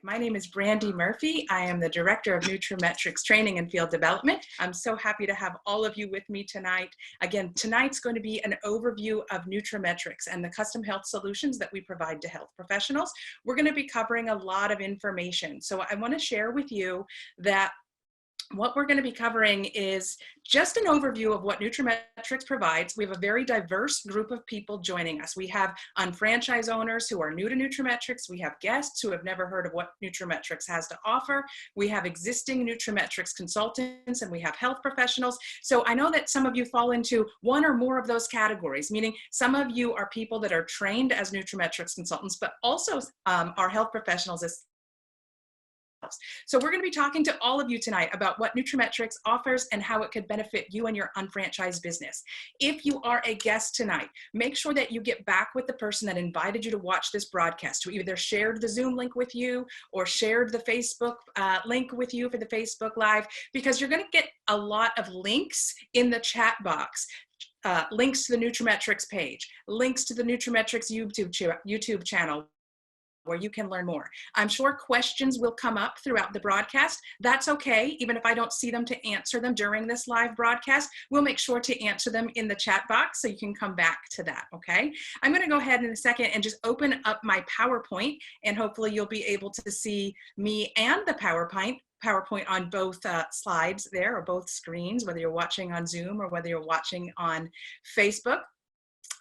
My name is Brandi Murphy. I am the Director of nutraMetrix Training and Field Development. I'm so happy to have all of you with me tonight. Again, tonight's going to be an overview of nutraMetrix and the custom health solutions that we provide to health professionals. We're going to be covering a lot of information. So I want to share with you that what we're going to be covering is just an overview of what nutraMetrix provides. We have a very diverse group of people joining us. We have unfranchised owners who are new to nutraMetrix. We have guests who have never heard of what nutraMetrix has to offer. We have existing nutraMetrix consultants, and we have health professionals. So I know that some of you fall into one or more of those categories, meaning some of you are people that are trained as nutraMetrix consultants, but also are health professionals as so we're going to be talking to all of you tonight about what nutraMetrix offers and how it could benefit you and your unfranchised business. If you are a guest tonight, make sure that you get back with the person that invited you to watch this broadcast, who either shared the Zoom link with you or shared the Facebook link with you for the Facebook Live, because you're going to get a lot of links in the chat box. Links to the nutraMetrix page, links to the nutraMetrix YouTube channel, where you can learn more. I'm sure questions will come up throughout the broadcast. That's okay. Even if I don't see them to answer them during this live broadcast, we'll make sure to answer them in the chat box so you can come back to that, okay? I'm gonna go ahead in a second and just open up my PowerPoint, and hopefully you'll be able to see me and the PowerPoint on both slides there, or both screens, whether you're watching on Zoom or whether you're watching on Facebook.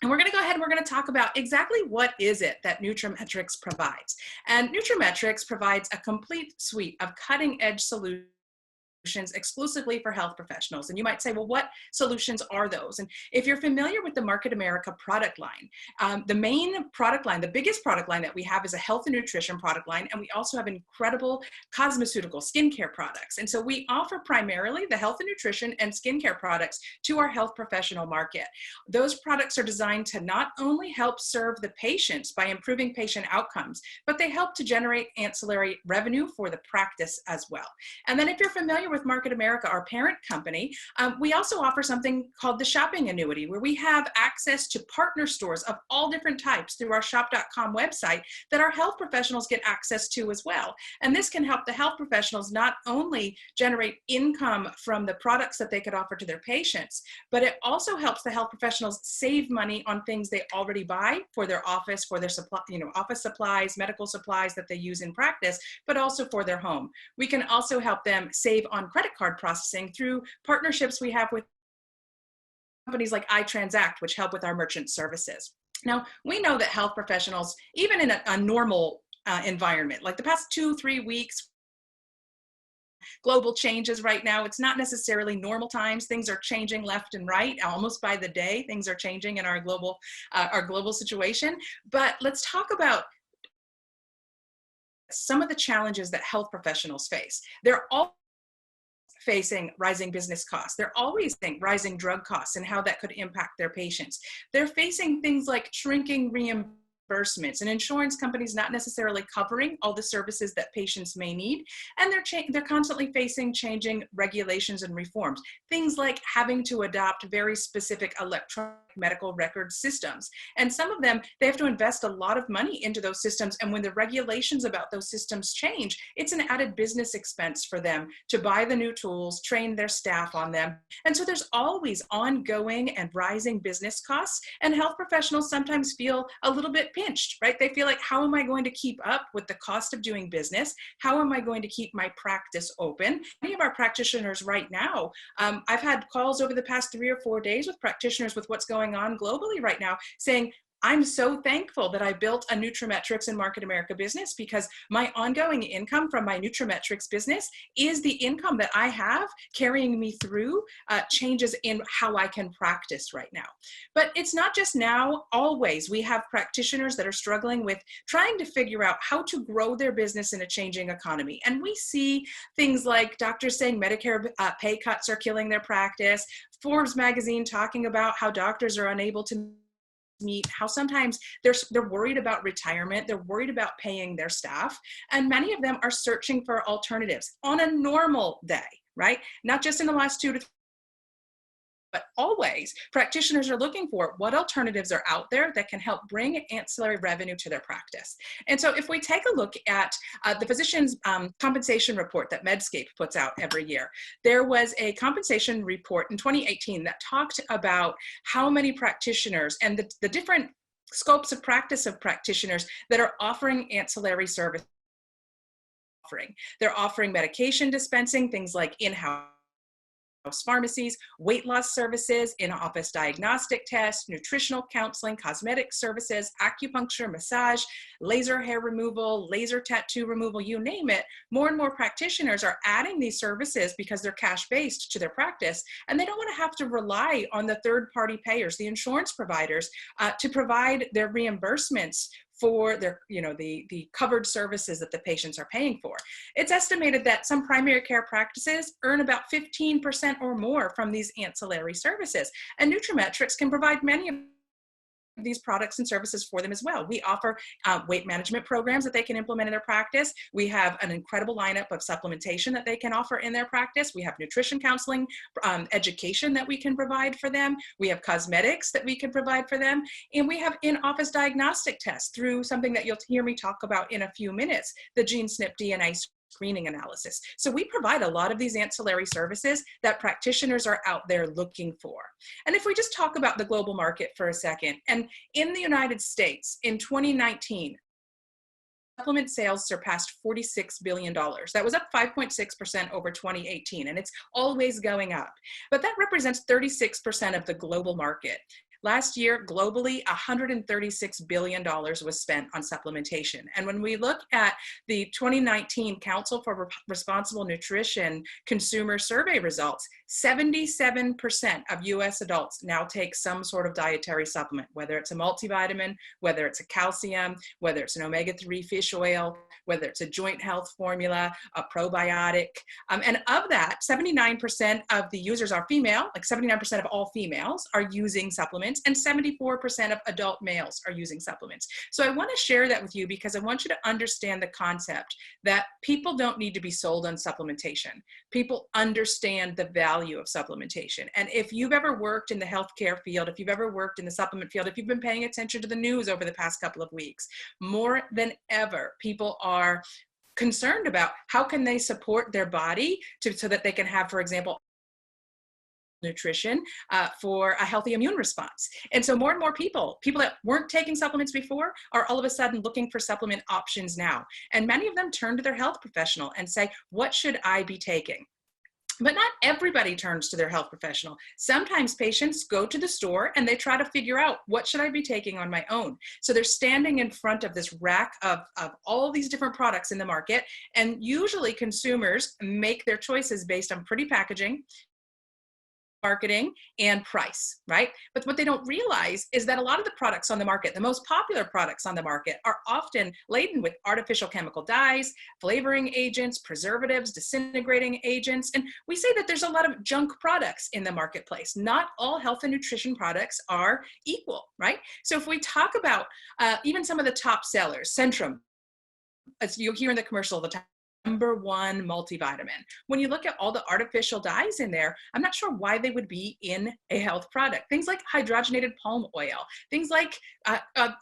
And we're going to go ahead and we're going to talk about exactly what is it that nutraMetrix provides. And nutraMetrix provides a complete suite of cutting-edge solutions exclusively for health professionals. And you might say, well, what solutions are those? And if you're familiar with the Market America product line, the main product line, the biggest product line that we have is a health and nutrition product line. And we also have incredible cosmeceutical skincare products. And so we offer primarily the health and nutrition and skincare products to our health professional market. Those products are designed to not only help serve the patients by improving patient outcomes, but they help to generate ancillary revenue for the practice as well. And then if you're familiar with Market America, our parent company, we also offer something called the shopping annuity, where we have access to partner stores of all different types through our shop.com website that our health professionals get access to as well. And this can help the health professionals not only generate income from the products that they could offer to their patients, but it also helps the health professionals save money on things they already buy for their office, for their supply, office supplies, medical supplies that they use in practice, but also for their home. We can also help them save on credit card processing through partnerships we have with companies like iTransact, which help with our merchant services. Now, we know that health professionals, even in a normal environment, like the past 2-3 weeks, global changes right now, it's not necessarily normal times. Things are changing left and right, almost by the day. Things are changing in our global situation. But let's talk about some of the challenges that health professionals face. They're all facing rising business costs. They're always facing rising drug costs and how that could impact their patients. They're facing things like shrinking reimbursements and insurance companies not necessarily covering all the services that patients may need. And they're constantly facing changing regulations and reforms. Things like having to adopt very specific electronic medical record systems. And some of them, they have to invest a lot of money into those systems. And when the regulations about those systems change, it's an added business expense for them to buy the new tools, train their staff on them. And so there's always ongoing and rising business costs. And health professionals sometimes feel a little bit pinched, right? They feel like, how am I going to keep up with the cost of doing business? How am I going to keep my practice open? Many of our practitioners right now, I've had calls over the past 3 or 4 days with practitioners with what's going on globally right now, saying, I'm so thankful that I built a nutraMetrix and Market America business, because my ongoing income from my nutraMetrix business is the income that I have carrying me through changes in how I can practice right now. But it's not just now, always. We have practitioners that are struggling with trying to figure out how to grow their business in a changing economy. And we see things like doctors saying Medicare pay cuts are killing their practice, Forbes magazine talking about how doctors are unable to meet, how sometimes they're worried about retirement, they're worried about paying their staff, and many of them are searching for alternatives on a normal day, right? Not just in the last 2 to always, practitioners are looking for what alternatives are out there that can help bring ancillary revenue to their practice. And so if we take a look at the physician's compensation report that Medscape puts out every year, there was a compensation report in 2018 that talked about how many practitioners and the different scopes of practice of practitioners that are offering ancillary service. They're offering medication dispensing, things like in-house pharmacies, weight loss services, in-office diagnostic tests, nutritional counseling, cosmetic services, acupuncture, massage, laser hair removal, laser tattoo removal, you name it. More and more practitioners are adding these services because they're cash-based to their practice, and they don't want to have to rely on the third-party payers, the insurance providers, to provide their reimbursements for their, the covered services that the patients are paying for. It's estimated that some primary care practices earn about 15% or more from these ancillary services. And nutraMetrix can provide many of these products and services for them as well. We offer weight management programs that they can implement in their practice. We have an incredible lineup of supplementation that they can offer in their practice. We have nutrition counseling, education that we can provide for them. We have cosmetics that we can provide for them. And we have in-office diagnostic tests through something that you'll hear me talk about in a few minutes, the gene SNP DNA screening analysis. So we provide a lot of these ancillary services that practitioners are out there looking for. And if we just talk about the global market for a second, and in the United States in 2019, supplement sales surpassed $46 billion. That was up 5.6% over 2018, and it's always going up. But that represents 36% of the global market. Last year, globally, $136 billion was spent on supplementation. And when we look at the 2019 Council for Responsible Nutrition consumer survey results, 77% of US adults now take some sort of dietary supplement, whether it's a multivitamin, whether it's a calcium, whether it's an omega-3 fish oil, whether it's a joint health formula, a probiotic. And of that, 79% of the users are female, like 79% of all females are using supplements, and 74% of adult males are using supplements. So I want to share that with you because I want you to understand the concept that people don't need to be sold on supplementation. People understand the value of supplementation. And if you've ever worked in the healthcare field, if you've ever worked in the supplement field, if you've been paying attention to the news over the past couple of weeks, more than ever, people are concerned about how can they support their body so that they can have, for example, nutrition for a healthy immune response. And so more and more people that weren't taking supplements before are all of a sudden looking for supplement options now. And many of them turn to their health professional and say, what should I be taking? But not everybody turns to their health professional. Sometimes patients go to the store and they try to figure out, what should I be taking on my own? So they're standing in front of this rack of all these different products in the market. And usually consumers make their choices based on pretty packaging, marketing, and price, right? But what they don't realize is that a lot of the products on the market, the most popular products on the market, are often laden with artificial chemical dyes, flavoring agents, preservatives, disintegrating agents. And we say that there's a lot of junk products in the marketplace. Not all health and nutrition products are equal, right? So if we talk about even some of the top sellers, Centrum, as you hear in the commercial all the time, #1 multivitamin. When you look at all the artificial dyes in there, I'm not sure why they would be in a health product. Things like hydrogenated palm oil, things like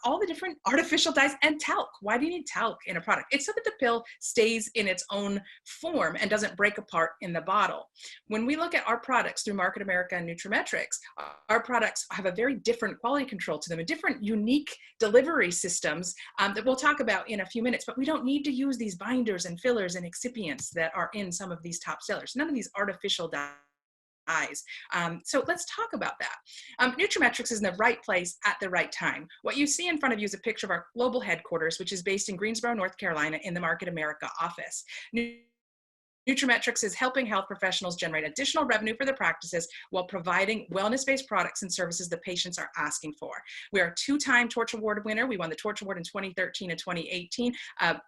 all the different artificial dyes, and talc. Why do you need talc in a product? It's so that the pill stays in its own form and doesn't break apart in the bottle. When we look at our products through Market America and nutraMetrix, our products have a very different quality control to them, and different unique delivery systems that we'll talk about in a few minutes, but we don't need to use these binders and fillers and excipients that are in some of these top sellers. None of these artificial dyes. So let's talk about that. nutraMetrix is in the right place at the right time. What you see in front of you is a picture of our global headquarters, which is based in Greensboro, North Carolina, in the Market America office. nutraMetrix is helping health professionals generate additional revenue for their practices while providing wellness-based products and services the patients are asking for. We are a 2-time Torch Award winner. We won the Torch Award in 2013 and 2018.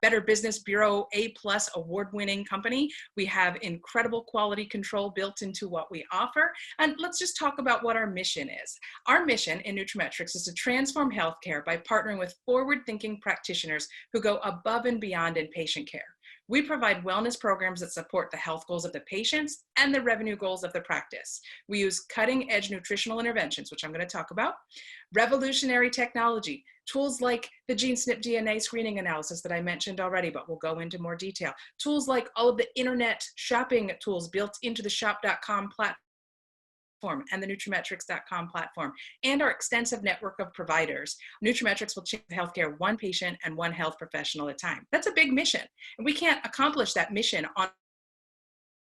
Better Business Bureau A+ award-winning company. We have incredible quality control built into what we offer. And let's just talk about what our mission is. Our mission in nutraMetrix is to transform healthcare by partnering with forward-thinking practitioners who go above and beyond in patient care. We provide wellness programs that support the health goals of the patients and the revenue goals of the practice. We use cutting-edge nutritional interventions, which I'm going to talk about, revolutionary technology, tools like the GeneSNP DNA screening analysis that I mentioned already, but we'll go into more detail. Tools like all of the internet shopping tools built into the shop.com platform and the nutraMetrix.com platform, and our extensive network of providers. nutraMetrix will change healthcare one patient and one health professional at a time. That's a big mission, and we can't accomplish that mission on our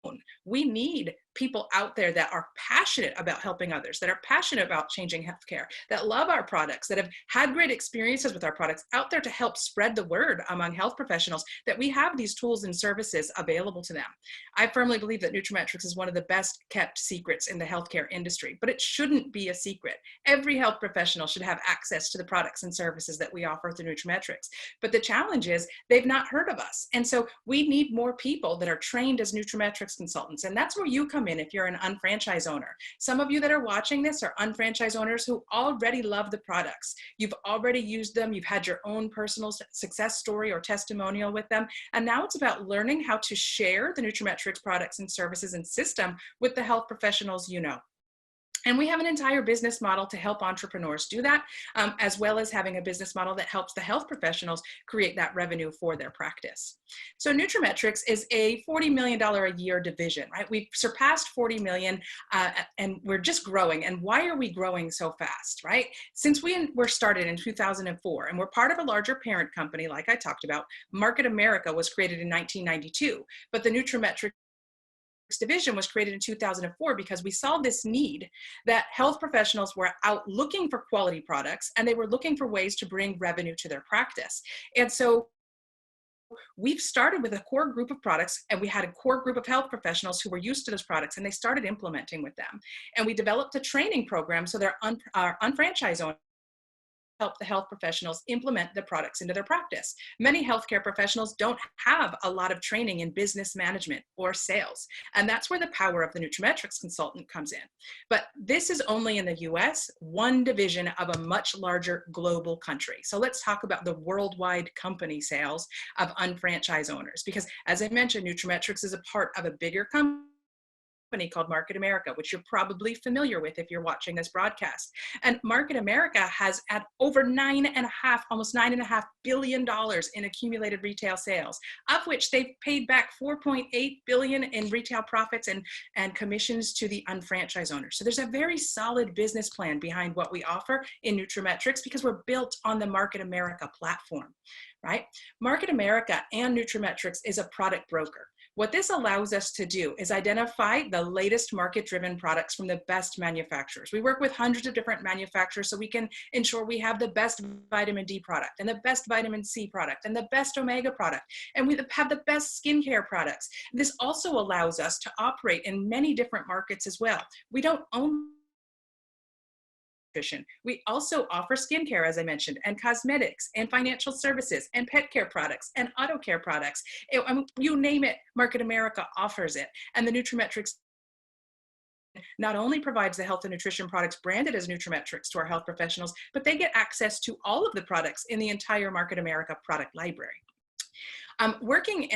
own. We need people out there that are passionate about helping others, that are passionate about changing healthcare, that love our products, that have had great experiences with our products, out there to help spread the word among health professionals that we have these tools and services available to them. I firmly believe that nutraMetrix is one of the best kept secrets in the healthcare industry, but it shouldn't be a secret. Every health professional should have access to the products and services that we offer through nutraMetrix. But the challenge is they've not heard of us. And so we need more people that are trained as nutraMetrix consultants. And that's where you come in if you're an unfranchised owner. Some of you that are watching this are unfranchised owners who already love the products. You've already used them. You've had your own personal success story or testimonial with them. And now it's about learning how to share the nutraMetrix products and services and system with the health professionals you know. And we have an entire business model to help entrepreneurs do that, as well as having a business model that helps the health professionals create that revenue for their practice. So nutraMetrix is a $40 million a year division, right? We've surpassed 40 million and we're just growing. And why are we growing so fast, right? Since we were started in 2004 and we're part of a larger parent company, like I talked about, Market America was created in 1992, but the nutraMetrix division was created in 2004 because we saw this need that health professionals were out looking for quality products and they were looking for ways to bring revenue to their practice. And so we've started with a core group of products, and we had a core group of health professionals who were used to those products, and they started implementing with them. And we developed a training program so our unfranchised owners help the health professionals implement the products into their practice. Many healthcare professionals don't have a lot of training in business management or sales, and that's where the power of the nutraMetrix consultant comes in. But this is only in the US, one division of a much larger global country. So let's talk about the worldwide company sales of unfranchised owners, because as I mentioned, nutraMetrix is a part of a bigger company called Market America, which you're probably familiar with if you're watching this broadcast. And Market America has at over almost $9.5 billion in accumulated retail sales, of which they've paid back $4.8 billion in retail profits and commissions to the unfranchised owners. So there's a very solid business plan behind what we offer in nutraMetrix because we're built on the Market America platform, right? Market America and nutraMetrix is a product broker. What this allows us to do is identify the latest market-driven products from the best manufacturers. We work with hundreds of different manufacturers so we can ensure we have the best vitamin D product and the best vitamin C product and the best omega product, and we have the best skincare products. This also allows us to operate in many different markets as well. We don't own nutrition. We also offer skincare, as I mentioned, and cosmetics and financial services and pet care products and auto care products. You name it, Market America offers it. And the nutraMetrix not only provides the health and nutrition products branded as nutraMetrix to our health professionals, but they get access to all of the products in the entire Market America product library. Working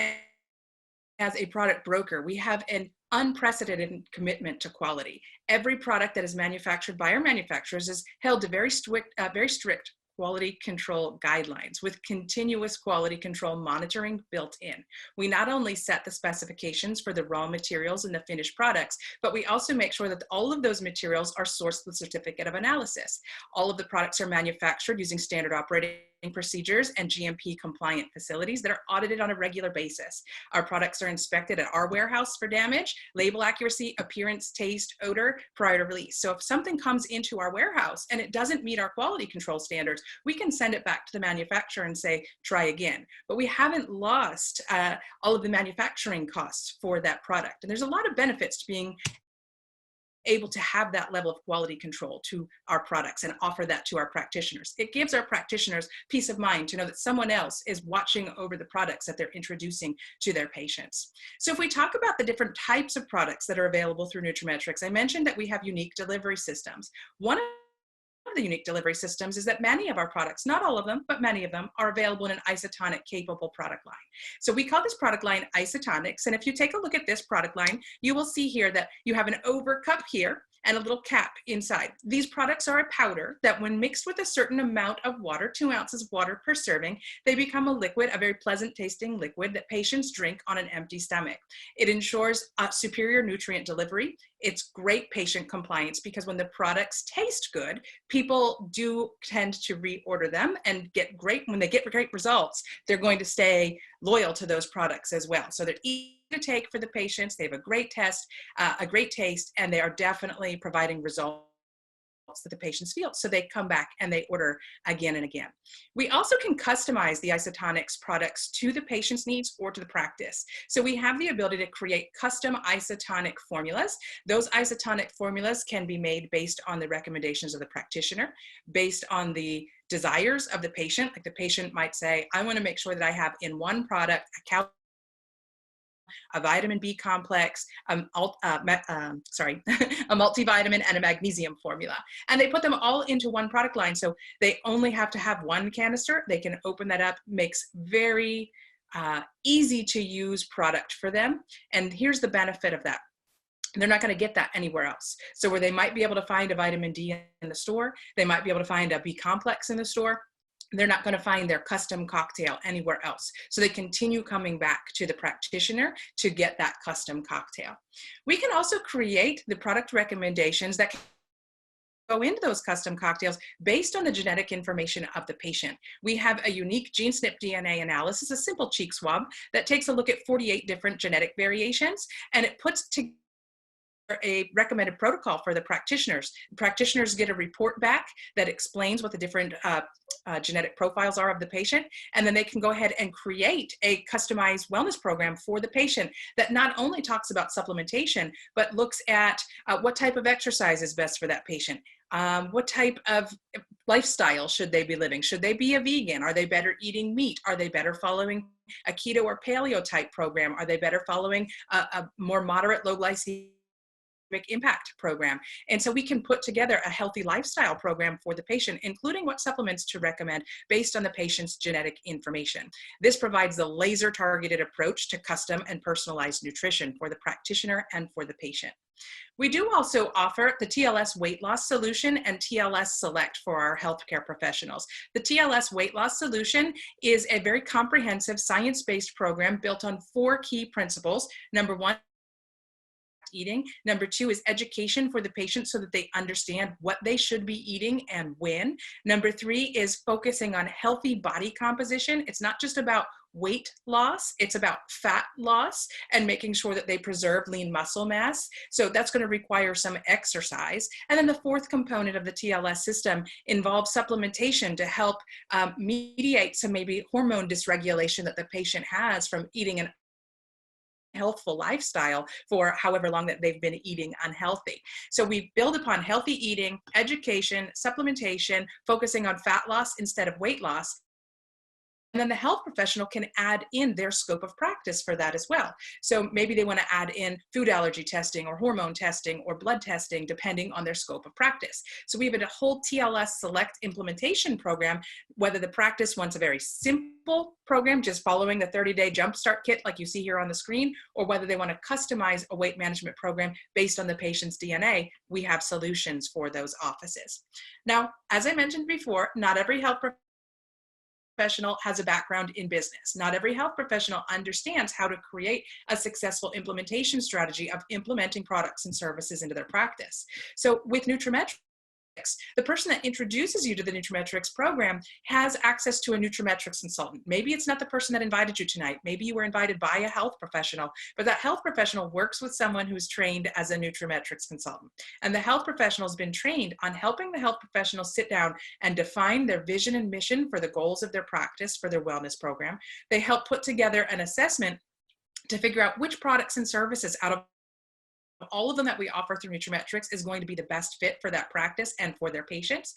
as a product broker, we have an unprecedented commitment to quality. Every product that is manufactured by our manufacturers is held to very strict quality control guidelines with continuous quality control monitoring built in. We not only set the specifications for the raw materials and the finished products, but we also make sure that all of those materials are sourced with certificate of analysis. All of the products are manufactured using standard operating procedures and GMP compliant facilities that are audited on a regular basis. Our products are inspected at our warehouse for damage, label accuracy, appearance, taste, odor prior to release. So if something comes into our warehouse and it doesn't meet our quality control standards, we can send it back to the manufacturer and say, try again. But we haven't lost all of the manufacturing costs for that product. And there's a lot of benefits to being able to have that level of quality control to our products and offer that to our practitioners. It gives our practitioners peace of mind to know that someone else is watching over the products that they're introducing to their patients. So if we talk about the different types of products that are available through nutraMetrix, I mentioned that we have unique delivery systems. One of of the unique delivery systems is that many of our products, not all of them, but many of them, are available in an isotonic capable product line. So we call this product line isotonics. And if you take a look at this product line, you will see here that you have an over cup here and a little cap inside. These products are a powder that when mixed with a certain amount of water, 2 ounces of water per serving, they become a liquid, a very pleasant tasting liquid that patients drink on an empty stomach. It ensures superior nutrient delivery. It's great patient compliance because when the products taste good, people do tend to reorder them and when they get great results, they're going to stay loyal to those products as well. So they're easy to take for the patients. They have a great taste, and they are definitely providing results that the patients feel. So they come back and they order again and again. We also can customize the isotonics products to the patient's needs or to the practice. So we have the ability to create custom isotonic formulas. Those isotonic formulas can be made based on the recommendations of the practitioner, based on the desires of the patient. Like the patient might say, I want to make sure that I have in one product a vitamin B complex, a multivitamin, and a magnesium formula. And they put them all into one product line. So they only have to have one canister. They can open that up, makes very easy to use product for them. And here's the benefit of that. They're not going to get that anywhere else. So where they might be able to find a vitamin D in the store, they might be able to find a B complex in the store, they're not going to find their custom cocktail anywhere else. So they continue coming back to the practitioner to get that custom cocktail. We can also create the product recommendations that can go into those custom cocktails based on the genetic information of the patient. We have a unique gene SNP DNA analysis, a simple cheek swab that takes a look at 48 different genetic variations, and it puts together a recommended protocol for the practitioners. Practitioners get a report back that explains what the different genetic profiles are of the patient, and then they can go ahead and create a customized wellness program for the patient that not only talks about supplementation, but looks at what type of exercise is best for that patient. What type of lifestyle should they be living? Should they be a vegan? Are they better eating meat? Are they better following a keto or paleo type program? Are they better following a more moderate low glycemic impact program? And so we can put together a healthy lifestyle program for the patient, including what supplements to recommend based on the patient's genetic information. This provides a laser targeted approach to custom and personalized nutrition for the practitioner and for the patient. We do also offer the TLS weight loss solution and TLS Select for our healthcare professionals. The TLS weight loss solution is a very comprehensive science-based program built on 4 key principles. Number 1, eating. Number 2 is education for the patient so that they understand what they should be eating and when. Number 3 is focusing on healthy body composition. It's not just about weight loss, it's about fat loss and making sure that they preserve lean muscle mass. So that's going to require some exercise. And then the 4th component of the TLS system involves supplementation to help mediate some maybe hormone dysregulation that the patient has from eating an healthful lifestyle for however long that they've been eating unhealthy. So we build upon healthy eating, education, supplementation, focusing on fat loss instead of weight loss. And then the health professional can add in their scope of practice for that as well. So maybe they want to add in food allergy testing or hormone testing or blood testing, depending on their scope of practice. So we have a whole TLS Select implementation program, whether the practice wants a very simple program, just following the 30-day jumpstart kit like you see here on the screen, or whether they want to customize a weight management program based on the patient's DNA, we have solutions for those offices. Now, as I mentioned before, not every health professional has a background in business. Not every health professional understands how to create a successful implementation strategy of implementing products and services into their practice. So with nutraMetrix, the person that introduces you to the nutraMetrix program has access to a nutraMetrix consultant. Maybe it's not the person that invited you tonight. Maybe you were invited by a health professional, but that health professional works with someone who's trained as a nutraMetrix consultant. And the health professional has been trained on helping the health professional sit down and define their vision and mission for the goals of their practice, for their wellness program. They help put together an assessment to figure out which products and services out of all of them that we offer through nutraMetrix is going to be the best fit for that practice and for their patients.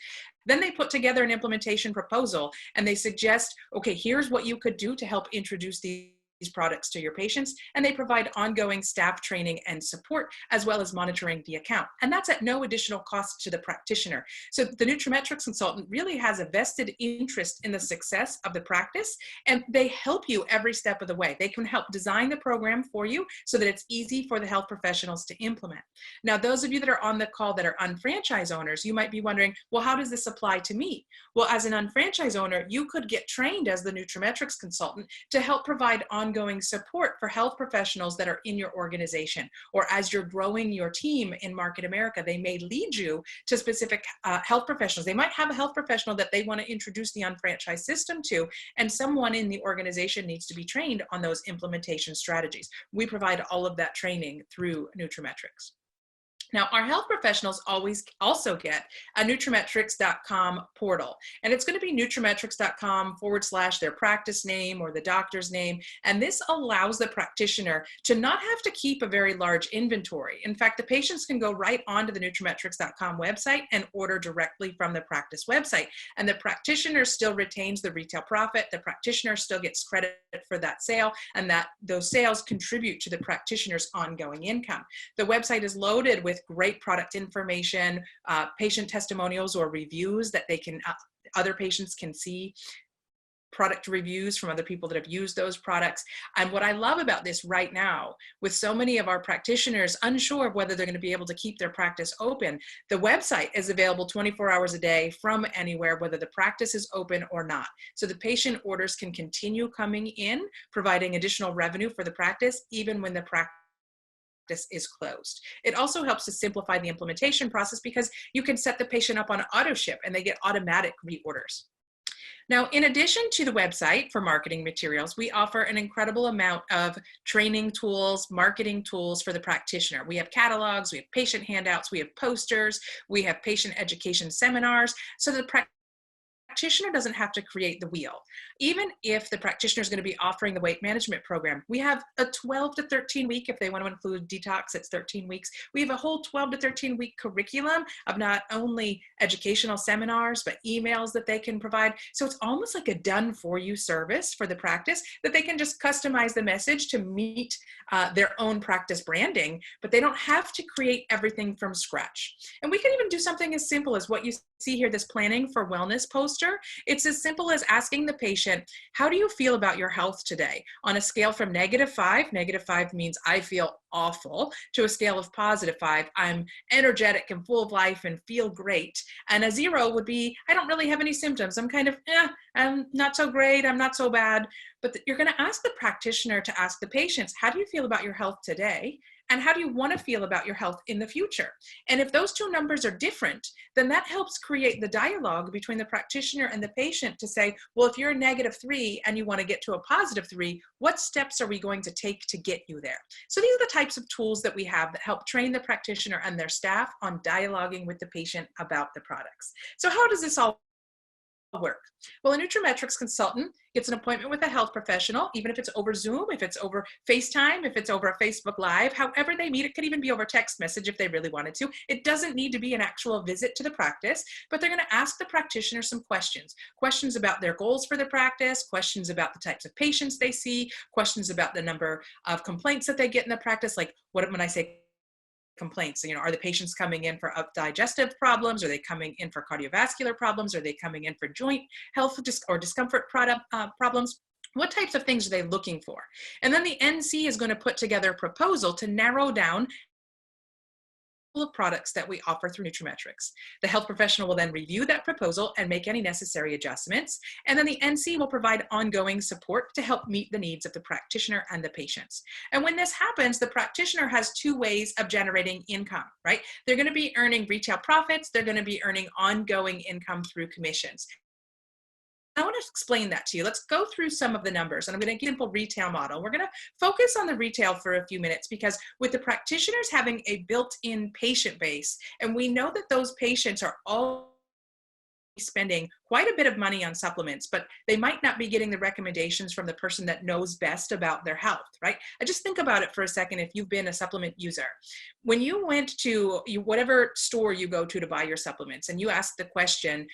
Then they put together an implementation proposal and they suggest, okay, here's what you could do to help introduce these these products to your patients, and they provide ongoing staff training and support, as well as monitoring the account. And that's at no additional cost to the practitioner. So the nutraMetrix consultant really has a vested interest in the success of the practice, and they help you every step of the way. They can help design the program for you so that it's easy for the health professionals to implement. Now, those of you that are on the call that are unfranchise owners, you might be wondering, well, how does this apply to me? Well, as an unfranchise owner, you could get trained as the nutraMetrix consultant to help provide ongoing support for health professionals that are in your organization. Or as you're growing your team in Market America, they may lead you to specific health professionals. They might have a health professional that they want to introduce the unfranchised system to, and someone in the organization needs to be trained on those implementation strategies. We provide all of that training through nutraMetrix. Now, our health professionals also get a nutraMetrix.com portal, and it's going to be nutraMetrix.com/ their practice name or the doctor's name. And this allows the practitioner to not have to keep a very large inventory. In fact, the patients can go right onto the nutraMetrix.com website and order directly from the practice website. And the practitioner still retains the retail profit. The practitioner still gets credit for that sale, and those sales contribute to the practitioner's ongoing income. The website is loaded with great product information, patient testimonials or reviews that other patients can see, product reviews from other people that have used those products. And what I love about this right now, with so many of our practitioners unsure of whether they're going to be able to keep their practice open, the website is available 24 hours a day from anywhere, whether the practice is open or not. So the patient orders can continue coming in, providing additional revenue for the practice, even when the practice is closed. It also helps to simplify the implementation process because you can set the patient up on auto ship and they get automatic reorders. Now, in addition to the website for marketing materials, we offer an incredible amount of training tools, marketing tools for the practitioner. We have catalogs, we have patient handouts, we have posters, we have patient education seminars, so the practitioner doesn't have to create the wheel. Even if the practitioner is going to be offering the weight management program, we have a 12 to 13 week, if they want to include detox, it's 13 weeks. We have a whole 12 to 13 week curriculum of not only educational seminars, but emails that they can provide. So it's almost like a done for you service for the practice that they can just customize the message to meet their own practice branding, but they don't have to create everything from scratch. And we can even do something as simple as what you see here, this planning for wellness poster. It's as simple as asking the patient, how do you feel about your health today? On a scale from -5, -5 means I feel awful, to a scale of +5, I'm energetic and full of life and feel great. And a 0 would be, I don't really have any symptoms. I'm kind of, I'm not so great, I'm not so bad. But you're going to ask the practitioner to ask the patients, how do you feel about your health today? And how do you want to feel about your health in the future? And if those two numbers are different, then that helps create the dialogue between the practitioner and the patient to say, well, if you're a -3 and you want to get to a +3, what steps are we going to take to get you there? So these are the types of tools that we have that help train the practitioner and their staff on dialoguing with the patient about the products. So how does this all work? Well, a nutraMetrix consultant gets an appointment with a health professional, even if it's over Zoom, if it's over FaceTime, if it's over a Facebook Live, however they meet. It could even be over text message if they really wanted to. It doesn't need to be an actual visit to the practice, but they're going to ask the practitioner some questions about their goals for the practice, questions about the types of patients they see, questions about the number of complaints that they get in the practice. Like when I say complaints, are the patients coming in for digestive problems? Are they coming in for cardiovascular problems? Are they coming in for joint health or discomfort problems? What types of things are they looking for? And then the NC is going to put together a proposal to narrow down of products that we offer through nutraMetrix. The health professional will then review that proposal and make any necessary adjustments. And then the NC will provide ongoing support to help meet the needs of the practitioner and the patients. And when this happens, the practitioner has 2 ways of generating income, right? They're going to be earning retail profits. They're going to be earning ongoing income through commissions. I want to explain that to you. Let's go through some of the numbers, and I'm going to give a simple retail model. We're going to focus on the retail for a few minutes because with the practitioners having a built-in patient base, and we know that those patients are all spending quite a bit of money on supplements, but they might not be getting the recommendations from the person that knows best about their health, right? I just think about it for a second. If you've been a supplement user, when you went to whatever store you go to buy your supplements and you ask the question,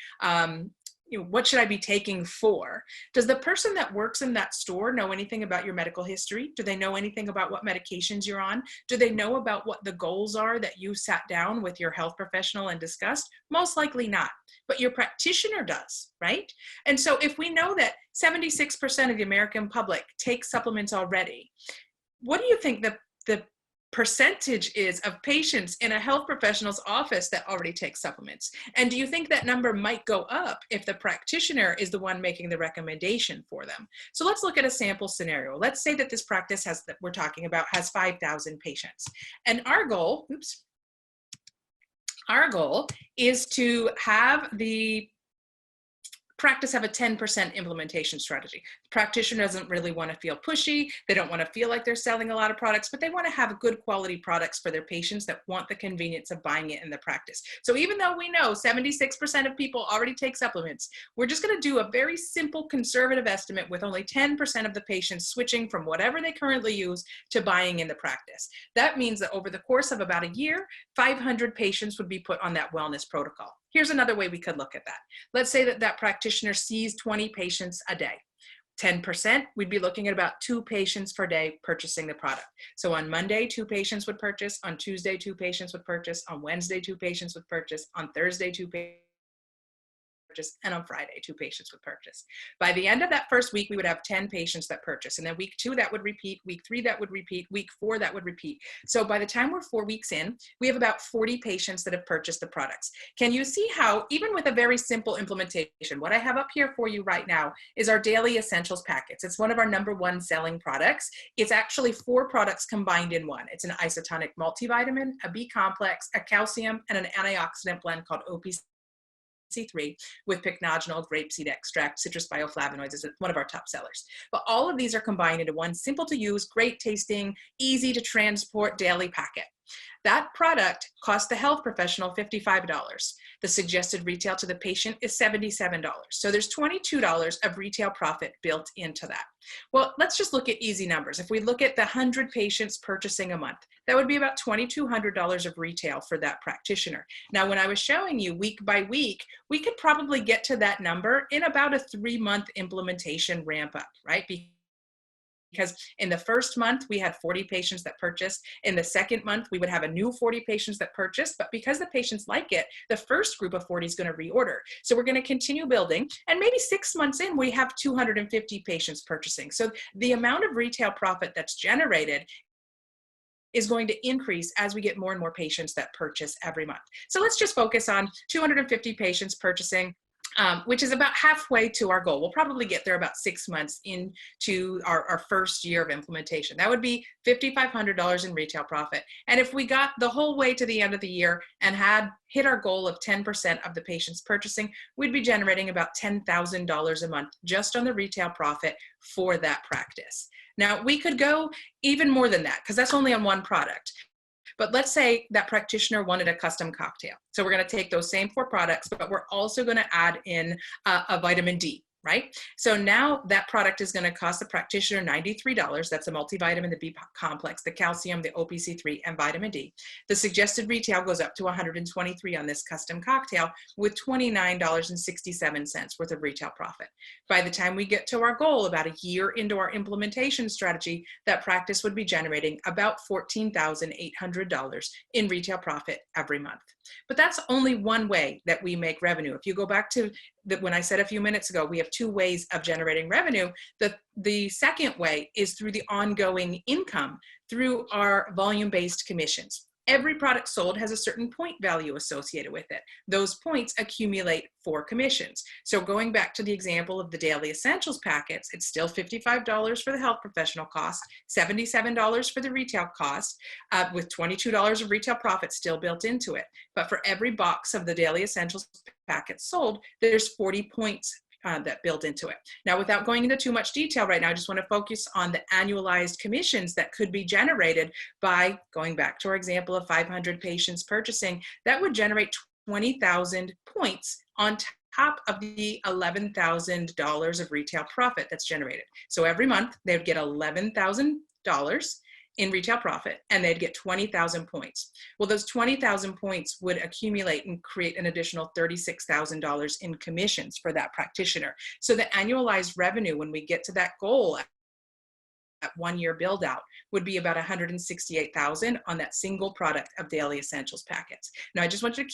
what should I be taking for? Does the person that works in that store know anything about your medical history? Do they know anything about what medications you're on? Do they know about what the goals are that you sat down with your health professional and discussed? Most likely not, but your practitioner does, right? And so if we know that 76% of the American public takes supplements already, what do you think the percentage is of patients in a health professional's office that already take supplements? And do you think that number might go up if the practitioner is the one making the recommendation for them? So let's look at a sample scenario. Let's say that this practice that we're talking about has 5,000 patients. And our goal is to have the practice have a 10% implementation strategy. The practitioner doesn't really want to feel pushy. They don't want to feel like they're selling a lot of products, but they want to have good quality products for their patients that want the convenience of buying it in the practice. So even though we know 76% of people already take supplements, we're just going to do a very simple conservative estimate with only 10% of the patients switching from whatever they currently use to buying in the practice. That means that over the course of about a year, 500 patients would be put on that wellness protocol. Here's another way we could look at that. Let's say that practitioner sees 20 patients a day. 10%, we'd be looking at about 2 patients per day purchasing the product. So on Monday, 2 patients would purchase. On Tuesday, 2 patients would purchase. On Wednesday, 2 patients would purchase. On Thursday, 2 patients purchase, and on Friday, 2 patients would purchase. By the end of that first week, we would have 10 patients that purchase. And then week 2, that would repeat. Week 3, that would repeat. Week 4, that would repeat. So by the time we're 4 weeks in, we have about 40 patients that have purchased the products. Can you see how, even with a very simple implementation, what I have up here for you right now is our daily essentials packets. It's one of our #1 selling products. It's actually 4 products combined in one. It's an isotonic multivitamin, a B complex, a calcium, and an antioxidant blend called OPC3 with pycnogenol, grapeseed extract, citrus bioflavonoids is one of our top sellers. But all of these are combined into one simple to use, great tasting, easy to transport daily packet. That product costs the health professional $55. The suggested retail to the patient is $77. So there's $22 of retail profit built into that. Well, let's just look at easy numbers. If we look at the 100 patients purchasing a month, that would be about $2,200 of retail for that practitioner. Now, when I was showing you week by week, we could probably get to that number in about a 3-month implementation ramp up, right? Because in the first month, we had 40 patients that purchased. In the second month, we would have a new 40 patients that purchased. But because the patients like it, the first group of 40 is going to reorder. So we're going to continue building. And maybe 6 months in, we have 250 patients purchasing. So the amount of retail profit that's generated is going to increase as we get more and more patients that purchase every month. So let's just focus on 250 patients purchasing, which is about halfway to our goal. We'll probably get there about 6 months into our first year of implementation. That would be $5,500 in retail profit. And if we got the whole way to the end of the year and had hit our goal of 10% of the patients purchasing, we'd be generating about $10,000 a month just on the retail profit for that practice. Now, we could go even more than that because that's only on one product. But let's say that practitioner wanted a custom cocktail. So we're going to take those same 4 products, but we're also going to add in a vitamin D, right? So now that product is going to cost the practitioner $93. That's a multivitamin, the B complex, the calcium, the OPC3, and vitamin D. The suggested retail goes up to $123 on this custom cocktail with $29.67 worth of retail profit. By the time we get to our goal, about a year into our implementation strategy, that practice would be generating about $14,800 in retail profit every month. But that's only one way that we make revenue. If you go back to when I said a few minutes ago, we have 2 ways of generating revenue. The second way is through the ongoing income through our volume-based commissions. Every product sold has a certain point value associated with it. Those points accumulate for commissions. So going back to the example of the daily essentials packets, it's still $55 for the health professional cost, $77 for the retail cost, with $22 of retail profit still built into it. But for every box of the daily essentials packets sold, there's 40 points that built into it. Now, without going into too much detail right now, I just want to focus on the annualized commissions that could be generated by going back to our example of 500 patients purchasing. That would generate 20,000 points on top of the $11,000 of retail profit that's generated. So every month they would get $11,000 in retail profit, and they'd get 20,000 points. Well, those 20,000 points would accumulate and create an additional $36,000 in commissions for that practitioner. So the annualized revenue when we get to that goal at 1 year build out would be about 168,000 on that single product of daily essentials packets. Now, I just want you to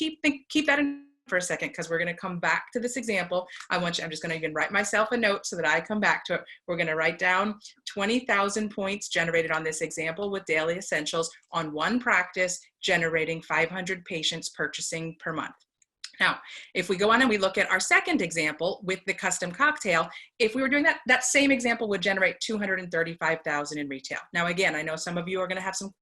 keep that in for a second, because we're going to come back to this example. I'm just going to even write myself a note so that I come back to it. We're going to write down 20,000 points generated on this example with daily essentials on one practice, generating 500 patients purchasing per month. Now, if we go on and we look at our second example with the custom cocktail, if we were doing that same example would generate 235,000 in retail. Now, again, I know some of you are going to have some,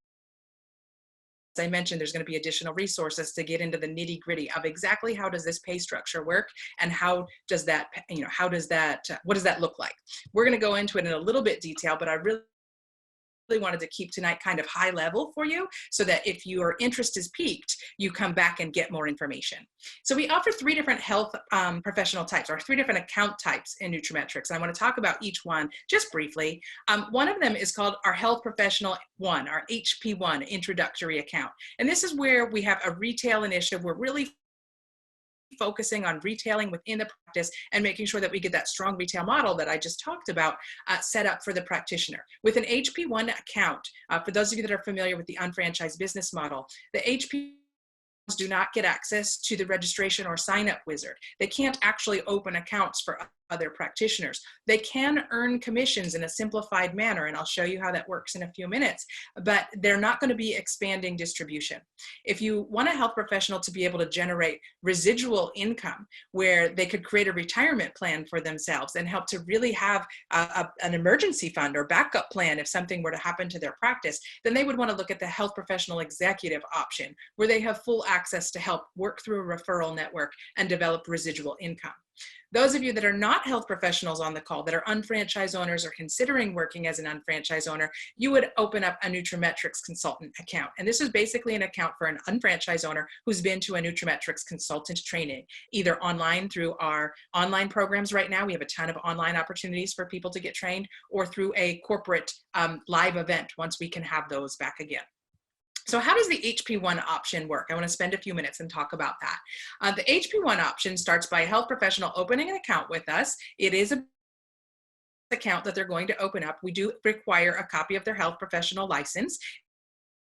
as I mentioned, there's going to be additional resources to get into the nitty gritty of exactly how does this pay structure work and how does that, what does that look like? We're going to go into it in a little bit detail, but I really wanted to keep tonight kind of high level for you so that if your interest is piqued, you come back and get more information. So we offer 3 different health professional types, or 3 different account types in nutraMetrix. I want to talk about each one just briefly. One of them is called our Health Professional 1, our HP1 introductory account. And this is where we have a retail initiative. We're really focusing on retailing within the practice and making sure that we get that strong retail model that I just talked about set up for the practitioner. With an HP1 account, for those of you that are familiar with the unfranchised business model, the HP do not get access to the registration or sign up wizard. They can't actually open accounts for other practitioners. They can earn commissions in a simplified manner, and I'll show you how that works in a few minutes, but they're not going to be expanding distribution. If you want a health professional to be able to generate residual income where they could create a retirement plan for themselves and help to really have an emergency fund or backup plan if something were to happen to their practice, then they would want to look at the health professional executive option, where they have full access to help work through a referral network and develop residual income. Those of you that are not health professionals on the call, that are unfranchised owners or considering working as an unfranchised owner, you would open up a nutraMetrix consultant account. And this is basically an account for an unfranchised owner who's been to a nutraMetrix consultant training, either online through our online programs right now. We have a ton of online opportunities for people to get trained, or through a corporate live event once we can have those back again. So how does the HP1 option work? I want to spend a few minutes and talk about that. The HP1 option starts by a health professional opening an account with us. It is a account that they're going to open up. We do require a copy of their health professional license,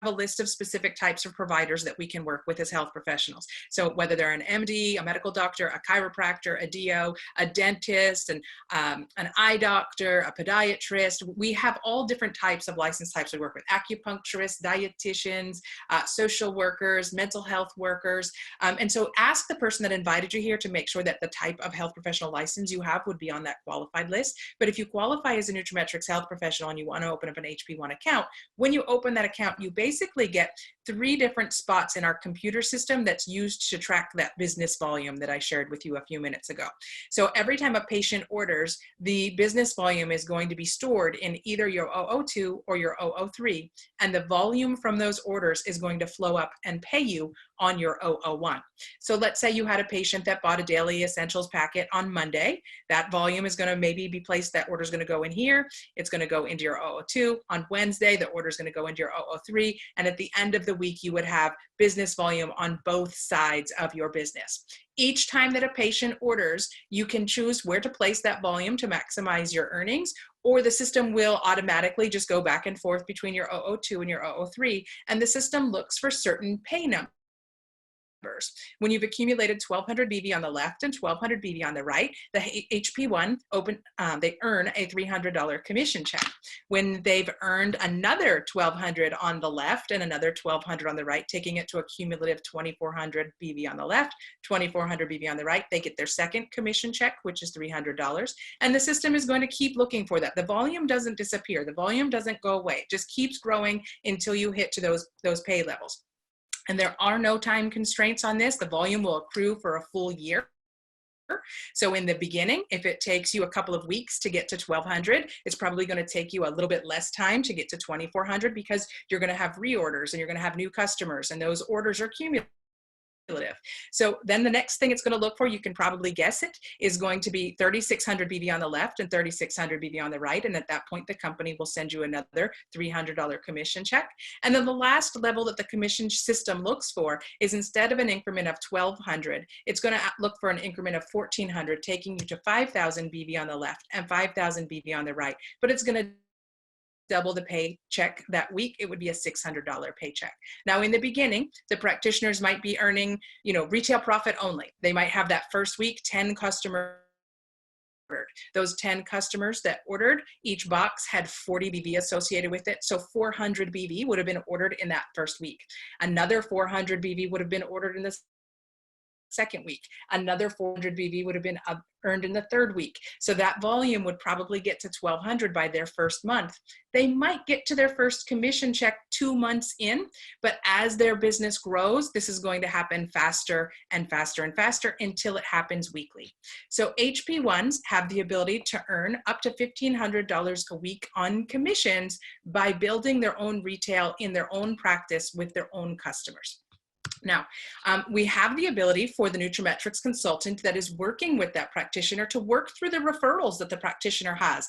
a list of specific types of providers that we can work with as health professionals. So whether they're an MD, a medical doctor, a chiropractor, a DO, a dentist, and an eye doctor, a podiatrist, we have all different types of license types we work with: acupuncturists, dietitians, social workers, mental health workers. And so ask the person that invited you here to make sure that the type of health professional license you have would be on that qualified list. But if you qualify as a nutraMetrix health professional and you want to open up an HP1 account, when you open that account, you basically get 3 different spots in our computer system that's used to track that business volume that I shared with you a few minutes ago. So every time a patient orders, the business volume is going to be stored in either your 002 or your 003, and the volume from those orders is going to flow up and pay you on your 001. So let's say you had a patient that bought a daily essentials packet on Monday. That volume is going to maybe be placed, that order is going to go in here. It's going to go into your 002. On Wednesday, the order is going to go into your 003. And at the end of the week, you would have business volume on both sides of your business. Each time that a patient orders, you can choose where to place that volume to maximize your earnings, or the system will automatically just go back and forth between your 002 and your 003. And the system looks for certain pay numbers. When you've accumulated 1,200 BV on the left and 1,200 BV on the right, the HP1 they earn a $300 commission check. When they've earned another 1,200 on the left and another 1,200 on the right, taking it to a cumulative 2,400 BV on the left, 2,400 BV on the right, they get their second commission check, which is $300. And the system is going to keep looking for that. The volume doesn't disappear. The volume doesn't go away. It just keeps growing until you hit to those pay levels. And there are no time constraints on this. The volume will accrue for a full year. So in the beginning, if it takes you a couple of weeks to get to 1,200, it's probably going to take you a little bit less time to get to 2,400, because you're going to have reorders and you're going to have new customers, and those orders are cumulative. So then the next thing it's going to look for, you can probably guess it, is going to be 3,600 BV on the left and 3,600 BV on the right. And at that point, the company will send you another $300 commission check. And then the last level that the commission system looks for is, instead of an increment of 1,200, it's going to look for an increment of 1,400, taking you to 5,000 BV on the left and 5,000 BV on the right. But it's going to double the paycheck that week. It would be a $600 paycheck. Now, in the beginning, the practitioners might be earning, retail profit only. They might have that first week, 10 customers ordered. Those 10 customers that ordered, each box had 40 BV associated with it. So 400 BV would have been ordered in that first week. Another 400 BV would have been ordered in the second week. Another 400 BV would have been earned in the third week. So that volume would probably get to 1,200 by their first month. They might get to their first commission check 2 months in, but as their business grows, this is going to happen faster and faster and faster until it happens weekly. So HP1s have the ability to earn up to $1,500 a week on commissions by building their own retail in their own practice with their own customers. Now, we have the ability for the nutraMetrix consultant that is working with that practitioner to work through the referrals that the practitioner has.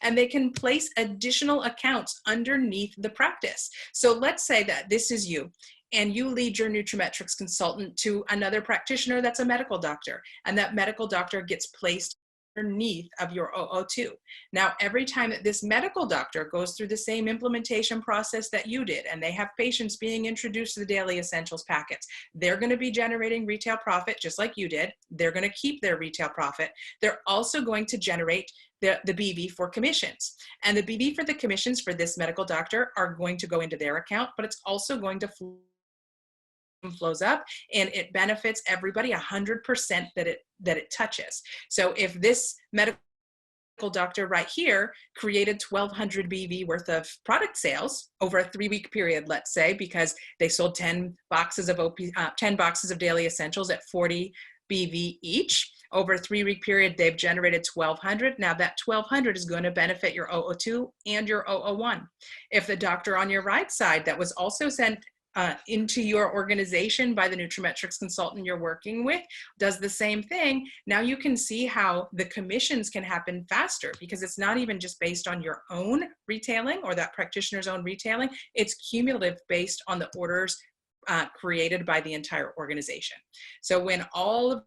And they can place additional accounts underneath the practice. So let's say that this is you, and you lead your nutraMetrix consultant to another practitioner that's a medical doctor, and that medical doctor gets placed underneath of your 002. Now, every time that this medical doctor goes through the same implementation process that you did, and they have patients being introduced to the daily essentials packets, they're going to be generating retail profit just like you did. They're going to keep their retail profit. They're also going to generate the BV for commissions. And the BV for the commissions for this medical doctor are going to go into their account, but it's also going to flows up, and it benefits everybody 100% that it touches. So if this medical doctor right here created 1,200 BV worth of product sales over a 3-week period, let's say, because they sold 10 boxes of 10 boxes of daily essentials at 40 BV each. Over a 3-week period, they've generated 1,200. Now that 1,200 is going to benefit your 002 and your 001. If the doctor on your right side that was also sent into your organization by the nutraMetrix consultant you're working with does the same thing, now you can see how the commissions can happen faster, because it's not even just based on your own retailing or that practitioner's own retailing. It's cumulative based on the orders created by the entire organization. So when all of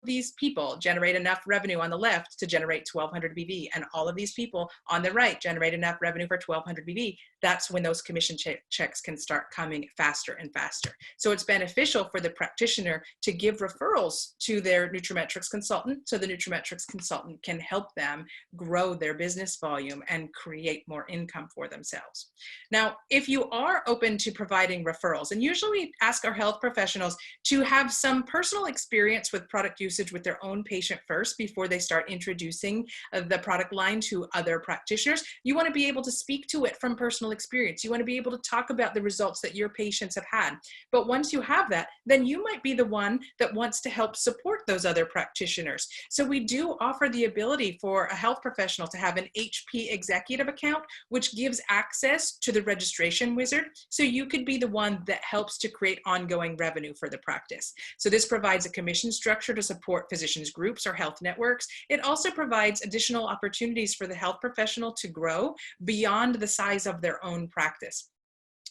these people generate enough revenue on the left to generate 1,200 BV, and all of these people on the right generate enough revenue for 1,200 BV, that's when those commission checks can start coming faster and faster. So it's beneficial for the practitioner to give referrals to their nutraMetrix consultant, so the nutraMetrix consultant can help them grow their business volume and create more income for themselves. Now, if you are open to providing referrals, and usually we ask our health professionals to have some personal experience with product usage with their own patient first before they start introducing the product line to other practitioners. You want to be able to speak to it from personal experience. You want to be able to talk about the results that your patients have had. But once you have that, then you might be the one that wants to help support those other practitioners. So we do offer the ability for a health professional to have an HP executive account, which gives access to the registration wizard. So you could be the one that helps to create ongoing revenue for the practice. So this provides a commission structure to support physicians groups or health networks. It also provides additional opportunities for the health professional to grow beyond the size of their own practice.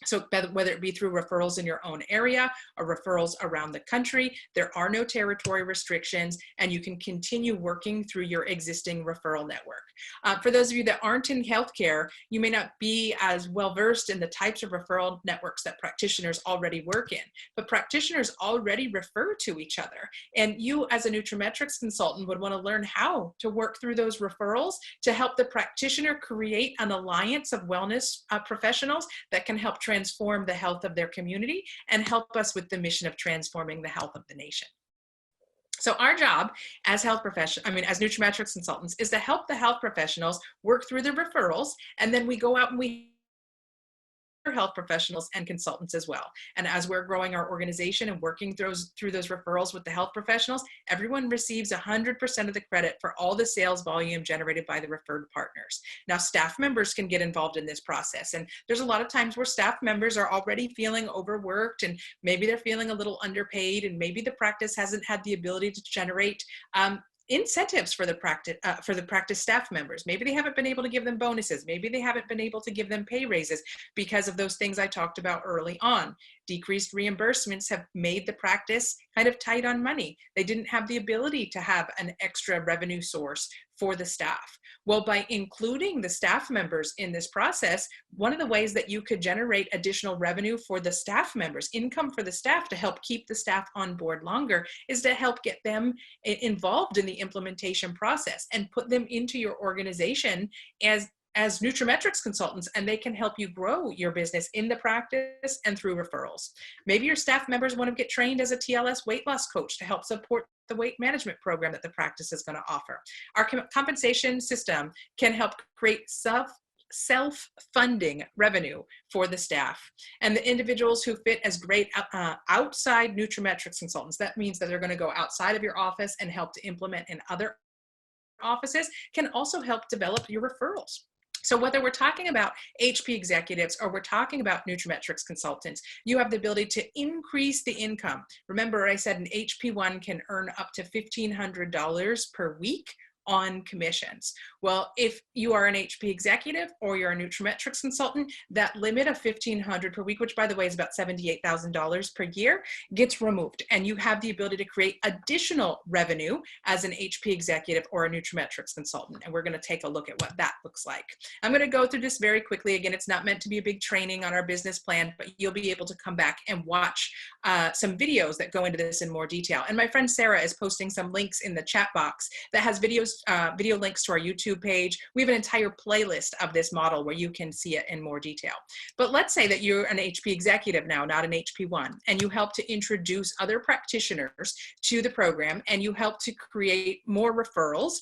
So whether it be through referrals in your own area or referrals around the country, there are no territory restrictions, and you can continue working through your existing referral network. For those of you that aren't in healthcare, you may not be as well versed in the types of referral networks that practitioners already work in, but practitioners already refer to each other. And you as a nutraMetrix consultant would want to learn how to work through those referrals to help the practitioner create an alliance of wellness professionals that can help transform the health of their community and help us with the mission of transforming the health of the nation. So our job as as nutraMetrix consultants is to help the health professionals work through the referrals, and then we go out and we health professionals and consultants as well. And as we're growing our organization and working through those referrals with the health professionals, everyone receives 100% of the credit for all the sales volume generated by the referred partners. Now, staff members can get involved in this process. And there's a lot of times where staff members are already feeling overworked, and maybe they're feeling a little underpaid, and maybe the practice hasn't had the ability to generate incentives for the practice staff members. Maybe they haven't been able to give them bonuses. Maybe they haven't been able to give them pay raises because of those things I talked about early on. Decreased reimbursements have made the practice kind of tight on money. They didn't have the ability to have an extra revenue source for the staff. Well, by including the staff members in this process, one of the ways that you could generate additional revenue for the staff members, income for the staff to help keep the staff on board longer, is to help get them involved in the implementation process and put them into your organization as nutraMetrix consultants, and they can help you grow your business in the practice and through referrals. Maybe your staff members want to get trained as a TLS weight loss coach to help support the weight management program that the practice is going to offer. Our compensation system can help create self-funding revenue for the staff. And the individuals who fit as great outside nutraMetrix consultants, that means that they're going to go outside of your office and help to implement in other offices, can also help develop your referrals. So whether we're talking about HP executives or we're talking about nutraMetrix consultants, you have the ability to increase the income. Remember, I said an HP1 can earn up to $1,500 per week on commissions. Well, if you are an HP executive or you're a nutraMetrix consultant, that limit of $1,500 per week, which by the way is about $78,000 per year, gets removed, and you have the ability to create additional revenue as an HP executive or a nutraMetrix consultant. And we're going to take a look at what that looks like. I'm going to go through this very quickly. Again, it's not meant to be a big training on our business plan, but you'll be able to come back and watch some videos that go into this in more detail. And my friend Sarah is posting some links in the chat box that has video links to our YouTube page. We have an entire playlist of this model where you can see it in more detail. But let's say that you're an HP executive now, not an HP1, and you help to introduce other practitioners to the program, and you help to create more referrals.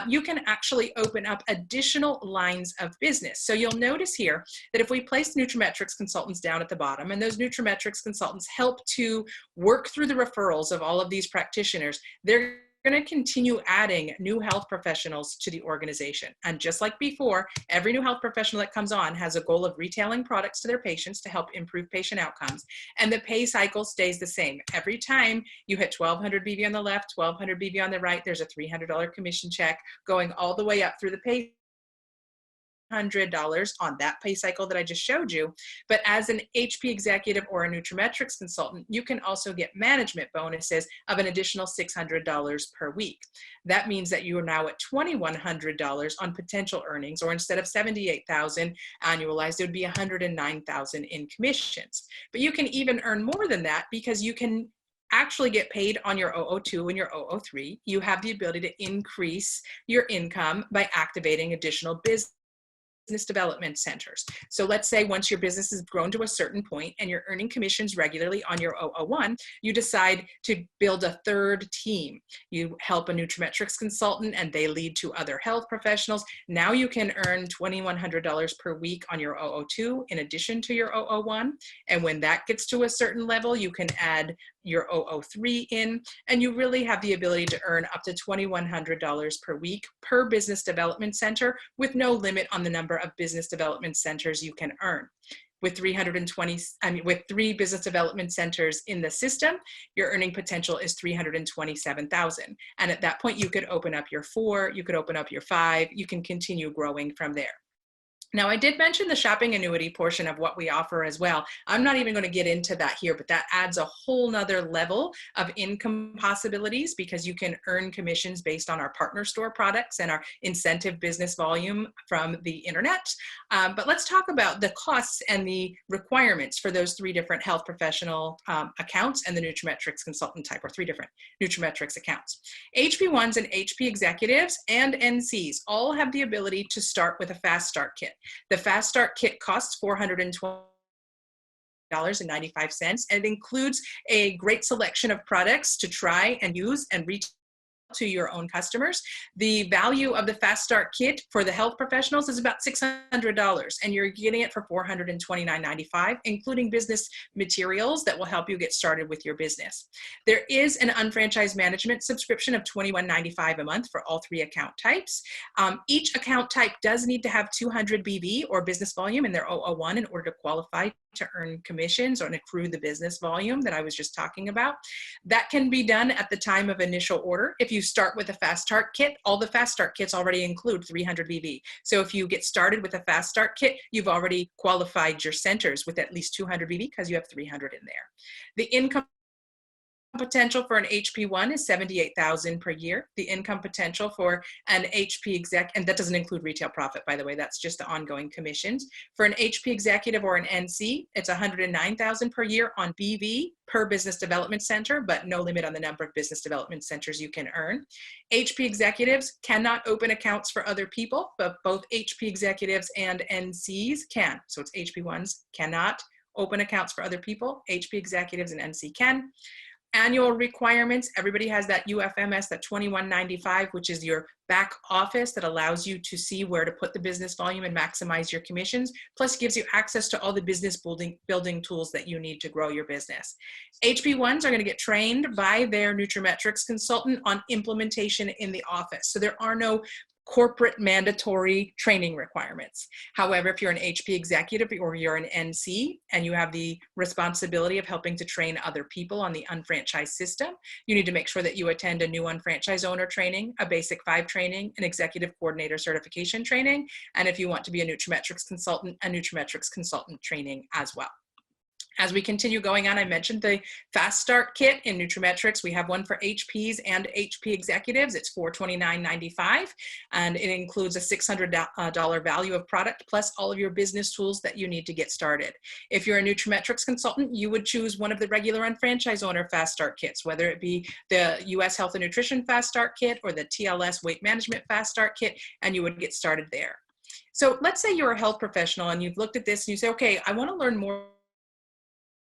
You can actually open up additional lines of business. So you'll notice here that if we place nutraMetrix consultants down at the bottom, and those nutraMetrix consultants help to work through the referrals of all of these practitioners, they're going to continue adding new health professionals to the organization. And just like before, every new health professional that comes on has a goal of retailing products to their patients to help improve patient outcomes. And the pay cycle stays the same. Every time you hit 1,200 BV on the left, 1,200 BV on the right, there's a $300 commission check going all the way up through the pay $100 on that pay cycle that I just showed you. But as an HP executive or a nutraMetrix consultant, you can also get management bonuses of an additional $600 per week. That means that you are now at $2,100 on potential earnings, or instead of $78,000 annualized, it would be $109,000 in commissions. But you can even earn more than that because you can actually get paid on your 002 and your 003. You have the ability to increase your income by activating additional business development centers. So let's say once your business has grown to a certain point and you're earning commissions regularly on your 001, you decide to build a third team. You help a nutraMetrix consultant and they lead to other health professionals. Now you can earn $2,100 per week on your 002 in addition to your 001. And when that gets to a certain level, you can add your 003 in, and you really have the ability to earn up to $2,100 per week per business development center, with no limit on the number of business development centers you can earn. With 3 business development centers in the system, your earning potential is $327,000. And at that point, you could open up your 4, you could open up your 5, you can continue growing from there. Now, I did mention the shopping annuity portion of what we offer as well. I'm not even going to get into that here, but that adds a whole nother level of income possibilities because you can earn commissions based on our partner store products and our incentive business volume from the internet. But let's talk about the costs and the requirements for those 3 different health professional accounts and the nutraMetrix consultant type, or 3 different nutraMetrix accounts. HP1s and HP executives and NCs all have the ability to start with a fast start kit. The Fast Start Kit costs $420.95, and it includes a great selection of products to try and use and reach to your own customers. The value of the Fast Start Kit for the health professionals is about $600, and you're getting it for $429.95, including business materials that will help you get started with your business. There is an unfranchised management subscription of $21.95 a month for all 3 account types. Each account type does need to have 200 BV or business volume in their 001 in order to qualify to earn commissions or accrue the business volume that I was just talking about. That can be done at the time of initial order. If you start with a Fast Start Kit, all the Fast Start Kits already include 300 BV. So if you get started with a Fast Start Kit, you've already qualified your centers with at least 200 BV because you have 300 in there. The income potential for an HP1 is $78,000 per year. The income potential for an HP exec, and that doesn't include retail profit, by the way, that's just the ongoing commissions. For an HP executive or an NC, it's $109,000 per year on BV per business development center, but no limit on the number of business development centers you can earn. HP executives cannot open accounts for other people, but both HP executives and NCs can. So it's HP1s cannot open accounts for other people. HP executives and NC can. Annual requirements, everybody has that UFMS, that $21.95, which is your back office that allows you to see where to put the business volume and maximize your commissions, plus gives you access to all the business building tools that you need to grow your business. HP1s are going to get trained by their nutraMetrix consultant on implementation in the office. So there are no corporate mandatory training requirements. However, if you're an HP executive or you're an NC and you have the responsibility of helping to train other people on the unfranchised system, you need to make sure that you attend a new unfranchised owner training, a basic 5 training, an executive coordinator certification training, and if you want to be a nutraMetrix consultant, a nutraMetrix consultant training as well. As we continue going on, I mentioned the Fast Start Kit in nutraMetrix. We have one for HPs and HP executives. It's $429.95, and it includes a $600 value of product plus all of your business tools that you need to get started. If you're a nutraMetrix consultant, you would choose one of the regular unfranchised owner Fast Start Kits, whether it be the US Health and Nutrition Fast Start Kit or the TLS Weight Management Fast Start Kit, and you would get started there. So let's say you're a health professional and you've looked at this and you say, okay, I want to learn more.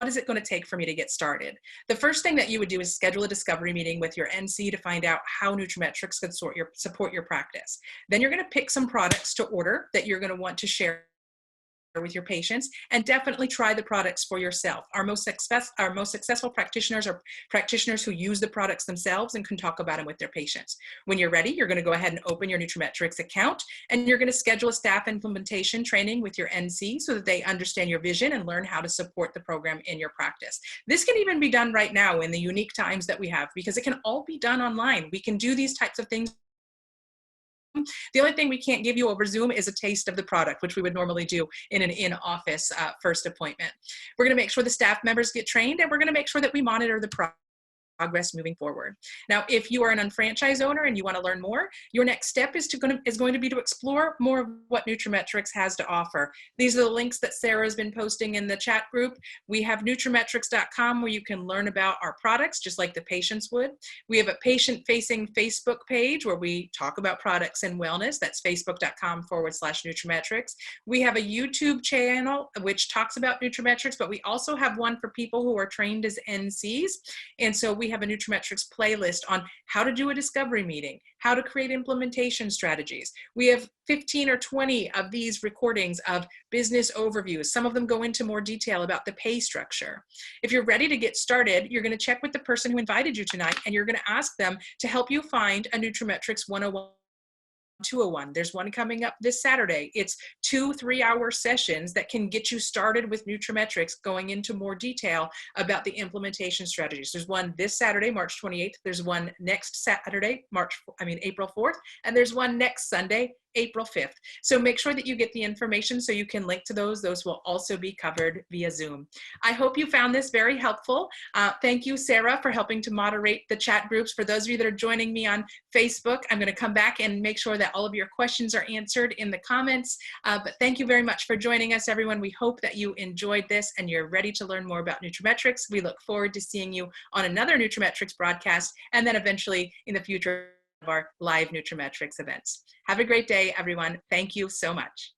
What is it going to take for me to get started? The first thing that you would do is schedule a discovery meeting with your NC to find out how nutraMetrix could support your practice. Then you're going to pick some products to order that you're going to want to share with your patients, and definitely try the products for yourself. Our most successful practitioners are practitioners who use the products themselves and can talk about them with their patients. When you're ready, you're going to go ahead and open your nutraMetrix account, and you're going to schedule a staff implementation training with your NC so that they understand your vision and learn how to support the program in your practice. This can even be done right now in the unique times that we have, because it can all be done online. We can do these types of things. The only thing we can't give you over Zoom is a taste of the product, which we would normally do in an in-office first appointment. We're going to make sure the staff members get trained, and we're going to make sure that we monitor the progress moving forward. Now, if you are an unfranchised owner and you want to learn more, your next step is going to be to explore more of what nutraMetrix has to offer. These are the links that Sarah's been posting in the chat group. We have nutraMetrix.com where you can learn about our products just like the patients would. We have a patient-facing Facebook page where we talk about products and wellness. That's facebook.com/nutraMetrix. We have a YouTube channel which talks about nutraMetrix, but we also have one for people who are trained as NCs. And so we have a nutraMetrix playlist on how to do a discovery meeting, how to create implementation strategies. We have 15 or 20 of these recordings of business overviews. Some of them go into more detail about the pay structure. If you're ready to get started, you're going to check with the person who invited you tonight, and you're going to ask them to help you find a nutraMetrix 101. 201. There's one coming up this Saturday. It's 2 3-hour sessions that can get you started with nutraMetrix, going into more detail about the implementation strategies. There's one this Saturday, March 28th. There's one next Saturday, April 4th. And there's one next Sunday, April 5th. So make sure that you get the information so you can link to those. Those will also be covered via Zoom. I hope you found this very helpful. Thank you, Sarah, for helping to moderate the chat groups. For those of you that are joining me on Facebook, I'm going to come back and make sure that all of your questions are answered in the comments. But thank you very much for joining us, everyone. We hope that you enjoyed this and you're ready to learn more about nutraMetrix. We look forward to seeing you on another nutraMetrix broadcast, and then eventually in the future of our live nutraMetrix events. Have a great day, everyone. Thank you so much.